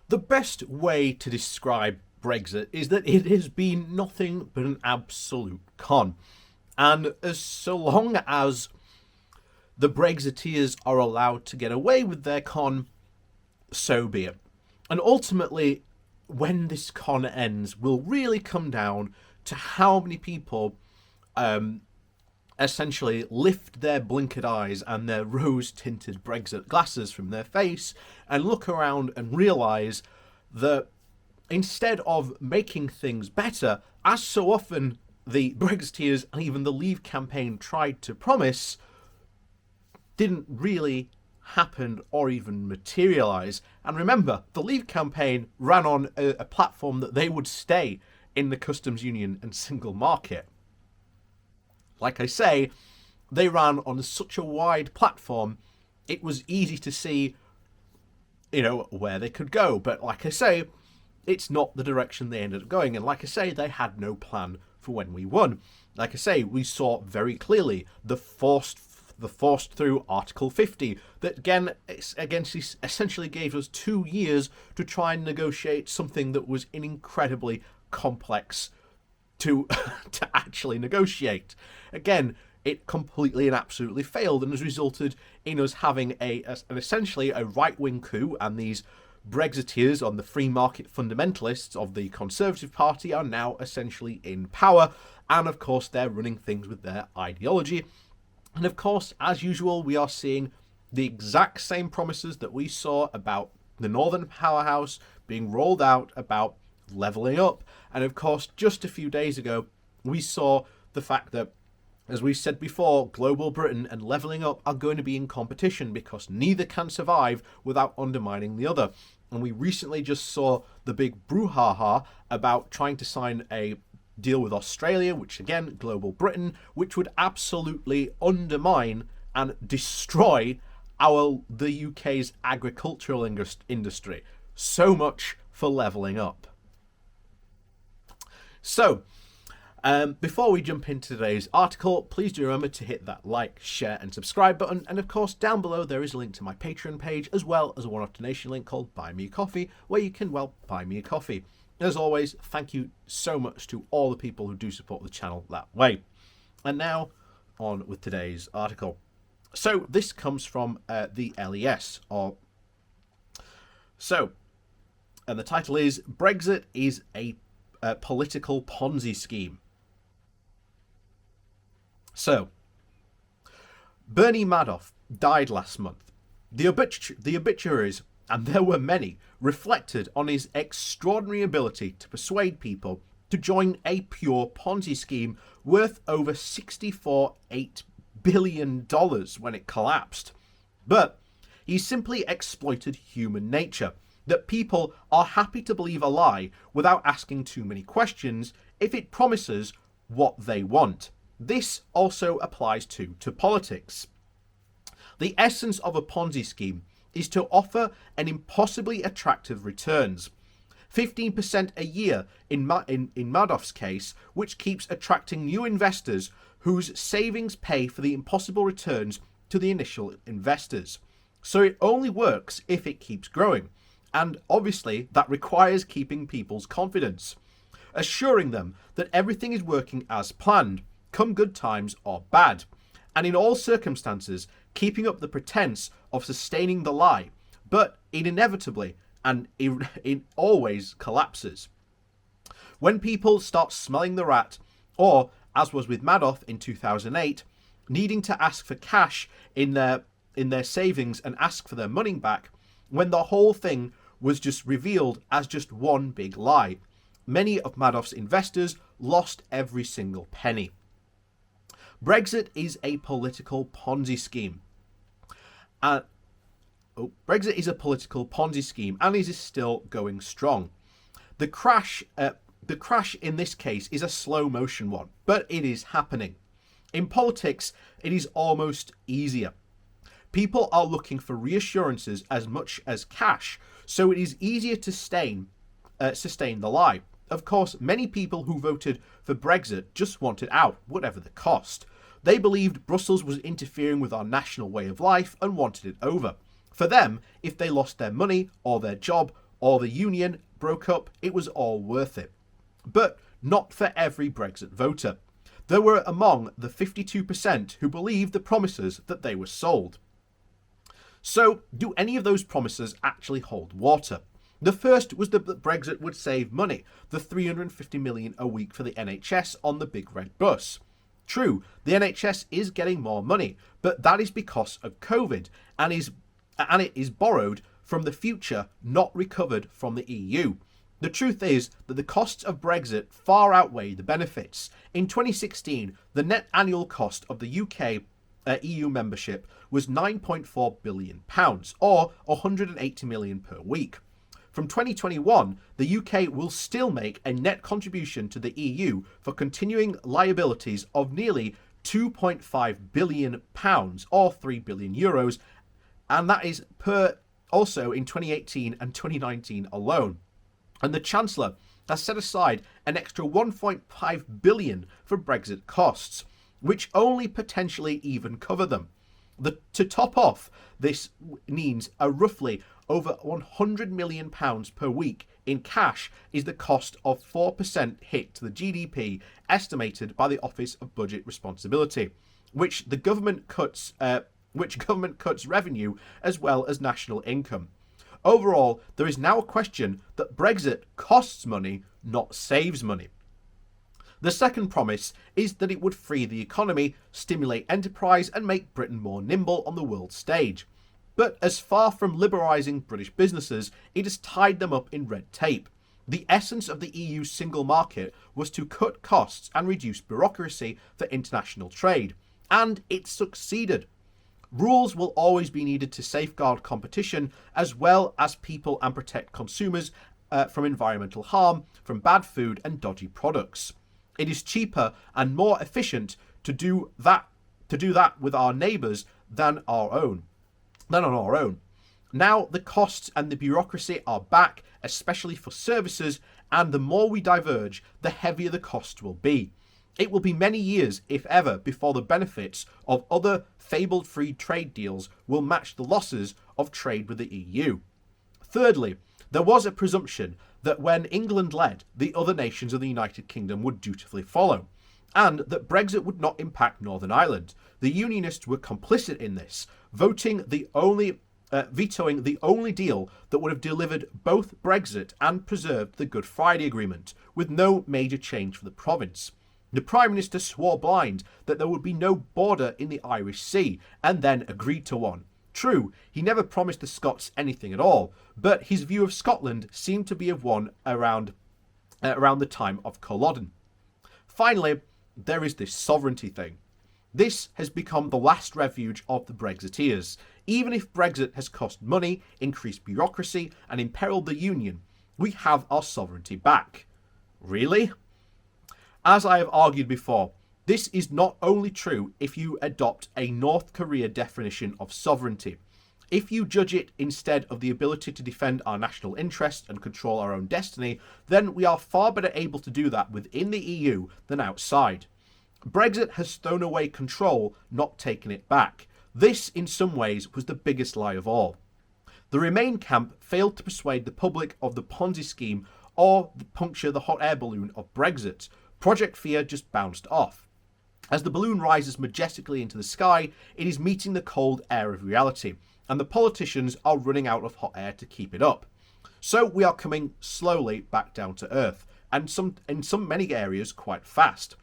The best way to describe Brexit is that it has been nothing but an absolute con. And as so long as the Brexiteers are allowed to get away with their con, so be it. And ultimately, when this con ends, will really come down to how many people essentially lift their blinkered eyes and their rose-tinted Brexit glasses from their face and look around and realise that instead of making things better, as so often the Brexiteers and even the Leave campaign tried to promise, didn't really happen or even materialise. And remember, the Leave campaign ran on a platform that they would stay in the customs union and single market. Like I say, they ran on such a wide platform, it was easy to see, where they could go. But like I say, it's not the direction they ended up going. And like I say, they had no plan for when we won. Like I say, we saw very clearly the forced through Article 50 that again essentially gave us 2 years to try and negotiate something that was incredibly complex to actually negotiate. Again, it completely and absolutely failed and has resulted in us having essentially a right-wing coup, and these Brexiteers on the free market fundamentalists of the Conservative Party are now essentially in power, and of course they're running things with their ideology. And of course, as usual, we are seeing the exact same promises that we saw about the Northern Powerhouse being rolled out, about levelling up. And of course, just a few days ago, we saw the fact that, as we said before, Global Britain and levelling up are going to be in competition because neither can survive without undermining the other. And we recently just saw the big brouhaha about trying to sign a deal with Australia, which again, Global Britain, which would absolutely undermine and destroy the UK's agricultural industry. So much for levelling up. So, before we jump into today's article, please do remember to hit that like, share and subscribe button. And of course, down below there is a link to my Patreon page, as well as a one-off donation link called Buy Me a Coffee, where you can, buy me a coffee. As always, thank you so much to all the people who do support the channel that way. And now, on with today's article. So, this comes from the LES. And the title is Brexit is a Political Ponzi Scheme. So, Bernie Madoff died last month. The obituaries, and there were many, reflected on his extraordinary ability to persuade people to join a pure Ponzi scheme worth over $64.8 billion when it collapsed. But he simply exploited human nature, that people are happy to believe a lie without asking too many questions if it promises what they want. This also applies to politics. The essence of a Ponzi scheme is to offer an impossibly attractive returns. 15% a year in Madoff's case, which keeps attracting new investors whose savings pay for the impossible returns to the initial investors. So it only works if it keeps growing. And obviously that requires keeping people's confidence, assuring them that everything is working as planned, come good times or bad, and in all circumstances keeping up the pretense of sustaining the lie, but it inevitably and it always collapses. When people start smelling the rat, or, as was with Madoff in 2008, needing to ask for cash in their savings and ask for their money back, when the whole thing was just revealed as just one big lie, many of Madoff's investors lost every single penny. Brexit is a political Ponzi scheme. Brexit is a political Ponzi scheme, and it is still going strong. The crash in this case is a slow motion one, but it is happening. In politics, it is almost easier. People are looking for reassurances as much as cash, so it is easier to sustain the lie. Of course, many people who voted for Brexit just wanted out, whatever the cost. They believed Brussels was interfering with our national way of life and wanted it over. For them, if they lost their money or their job or the union broke up, it was all worth it. But not for every Brexit voter. There were among the 52% who believed the promises that they were sold. So, do any of those promises actually hold water? The first was that Brexit would save money, the $350 million a week for the NHS on the Big Red Bus. True, the NHS is getting more money, but that is because of COVID, and it is borrowed from the future, not recovered from the EU. The truth is that the costs of Brexit far outweigh the benefits. In 2016, the net annual cost of the UK EU membership was £9.4 billion, or £180 million per week. From 2021, the UK will still make a net contribution to the EU for continuing liabilities of nearly £2.5 billion, or €3 billion, and that is per also in 2018 and 2019 alone. And the Chancellor has set aside an extra £1.5 billion for Brexit costs, which only potentially even cover them. To top off, this means a roughly over £100 million per week in cash is the cost of 4% hit to the GDP estimated by the Office of Budget Responsibility, which government cuts revenue as well as national income. Overall, there is now a question that Brexit costs money, not saves money. The second promise is that it would free the economy, stimulate enterprise, and make Britain more nimble on the world stage. But as far from liberalising British businesses, it has tied them up in red tape. The essence of the EU's single market was to cut costs and reduce bureaucracy for international trade. And it succeeded. Rules will always be needed to safeguard competition, as well as people and protect consumers from environmental harm, from bad food and dodgy products. It is cheaper and more efficient to do that with our neighbours than on our own. Now the costs and the bureaucracy are back, especially for services, and the more we diverge, the heavier the costs will be. It will be many years, if ever, before the benefits of other fabled free trade deals will match the losses of trade with the EU. Thirdly, there was a presumption that when England led, the other nations of the United Kingdom would dutifully follow, and that Brexit would not impact Northern Ireland. The Unionists were complicit in this, vetoing the only deal that would have delivered both Brexit and preserved the Good Friday Agreement, with no major change for the province. The Prime Minister swore blind that there would be no border in the Irish Sea, and then agreed to one. True, he never promised the Scots anything at all, but his view of Scotland seemed to be of one around the time of Culloden. Finally, there is this sovereignty thing. This has become the last refuge of the Brexiteers. Even if Brexit has cost money, increased bureaucracy, and imperiled the Union, we have our sovereignty back. Really? As I have argued before, this is not only true if you adopt a North Korea definition of sovereignty. If you judge it instead of the ability to defend our national interest and control our own destiny, then we are far better able to do that within the EU than outside. Brexit has thrown away control, not taken it back. This, in some ways, was the biggest lie of all. The Remain camp failed to persuade the public of the Ponzi scheme or puncture the hot air balloon of Brexit. Project Fear just bounced off. As the balloon rises majestically into the sky, it is meeting the cold air of reality, and the politicians are running out of hot air to keep it up. So we are coming slowly back down to earth, and in many areas quite fast.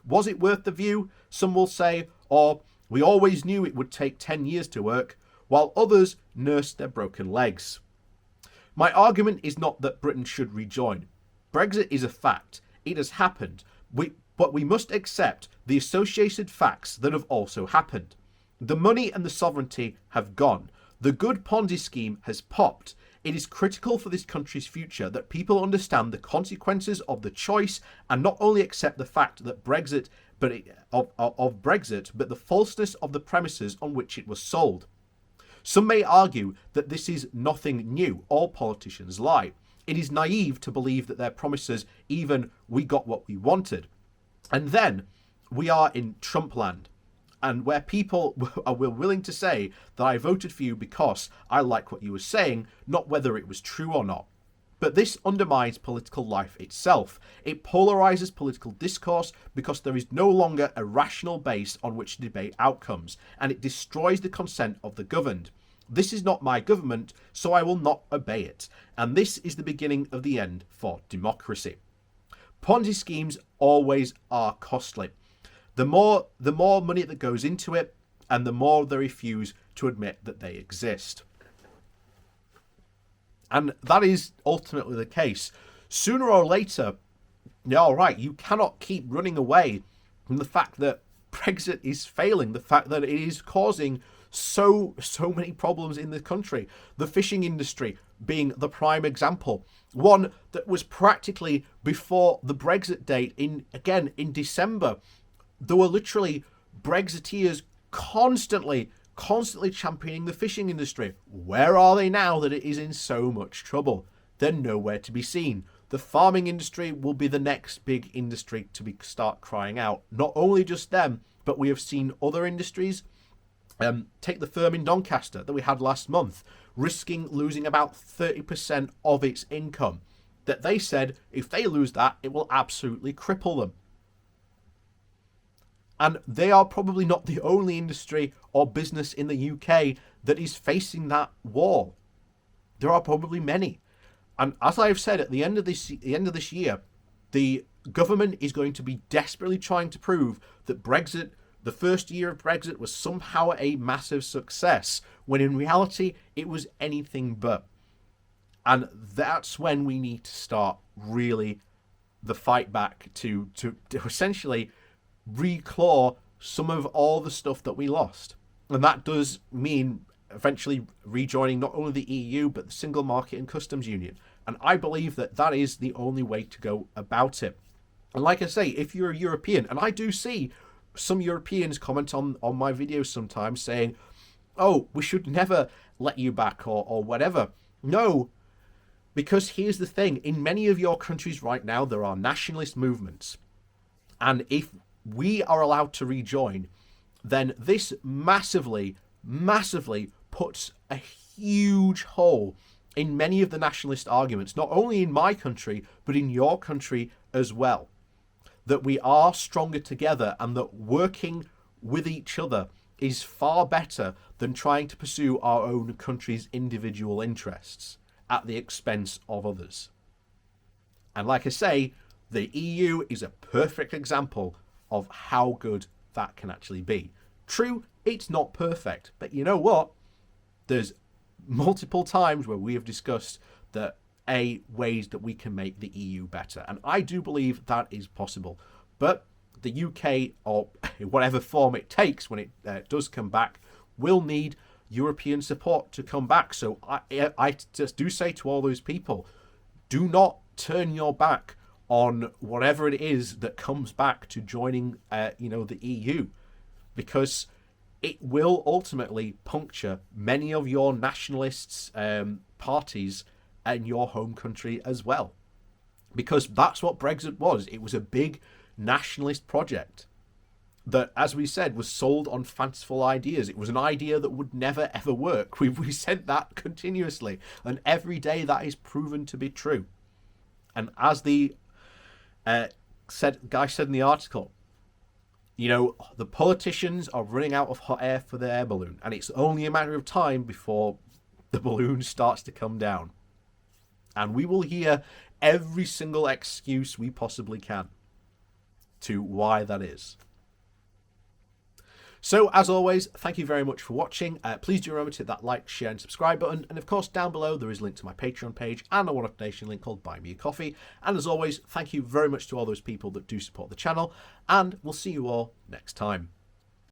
Was it worth the view? Some will say, or we always knew it would take 10 years to work, while others nursed their broken legs. My argument is not that Britain should rejoin. Brexit is a fact. It has happened. But we must accept the associated facts that have also happened. The money and the sovereignty have gone. The good Ponzi scheme has popped. It is critical for this country's future that people understand the consequences of the choice and not only accept the fact that Brexit, but the falseness of the premises on which it was sold. Some may argue that this is nothing new. All politicians lie. It is naive to believe that their promises even we got what we wanted. And then we are in Trump land, and where people are willing to say that I voted for you because I like what you were saying, not whether it was true or not. But this undermines political life itself. It polarizes political discourse because there is no longer a rational base on which to debate outcomes, and it destroys the consent of the governed. This is not my government, so I will not obey it. And this is the beginning of the end for democracy. Ponzi schemes always are costly. The more money that goes into it, and the more they refuse to admit that they exist. And that is ultimately the case. Sooner or later, you cannot keep running away from the fact that Brexit is failing, the fact that it is causing so many problems in the country. The fishing industry being the prime example. One that was practically before the Brexit date in December. There were literally Brexiteers constantly championing the fishing industry. Where are they now that it is in so much trouble? They're nowhere to be seen. The farming industry will be the next big industry to start crying out. Not only just them, but we have seen other industries. Take the firm in Doncaster that we had last month, risking losing about 30% of its income. That they said if they lose that, it will absolutely cripple them. And they are probably not the only industry or business in the UK that is facing that war. There are probably many. And as I've said, at the end of this year, the government is going to be desperately trying to prove that Brexit, the first year of Brexit, was somehow a massive success, when in reality it was anything but. And that's when we need to start really the fight back to essentially reclaw some of all the stuff that we lost. And that does mean eventually rejoining not only the EU, but the Single Market and Customs Union. And I believe that that is the only way to go about it. And like I say, if you're a European, and I do see some Europeans comment on my videos sometimes saying, oh, we should never let you back or whatever. No, because here's the thing. In many of your countries right now, there are nationalist movements. And if we are allowed to rejoin, then this massively puts a huge hole in many of the nationalist arguments, not only in my country, but in your country as well. That we are stronger together, and that working with each other is far better than trying to pursue our own country's individual interests at the expense of others. And like I say, the EU is a perfect example of how good that can actually be. True, it's not perfect, but you know what? There's multiple times where we have discussed the ways that we can make the EU better, and I do believe that is possible. But the UK, or whatever form it takes when it does come back, will need European support to come back. So I just do say to all those people, do not turn your back on whatever it is that comes back to joining the EU, because it will ultimately puncture many of your nationalists parties in your home country as well, because that's what Brexit was. It was a big nationalist project that, as we said, was sold on fanciful ideas. It was an idea that would never ever work. We said that continuously, and every day that is proven to be true. And as the guy said in the article, the politicians are running out of hot air for the air balloon, and it's only a matter of time before the balloon starts to come down. And we will hear every single excuse we possibly can to why that is. So, as always, thank you very much for watching. Please do remember to hit that like, share and subscribe button. And of course, down below, there is a link to my Patreon page and a one-off donation link called Buy Me a Coffee. And as always, thank you very much to all those people that do support the channel. And we'll see you all next time.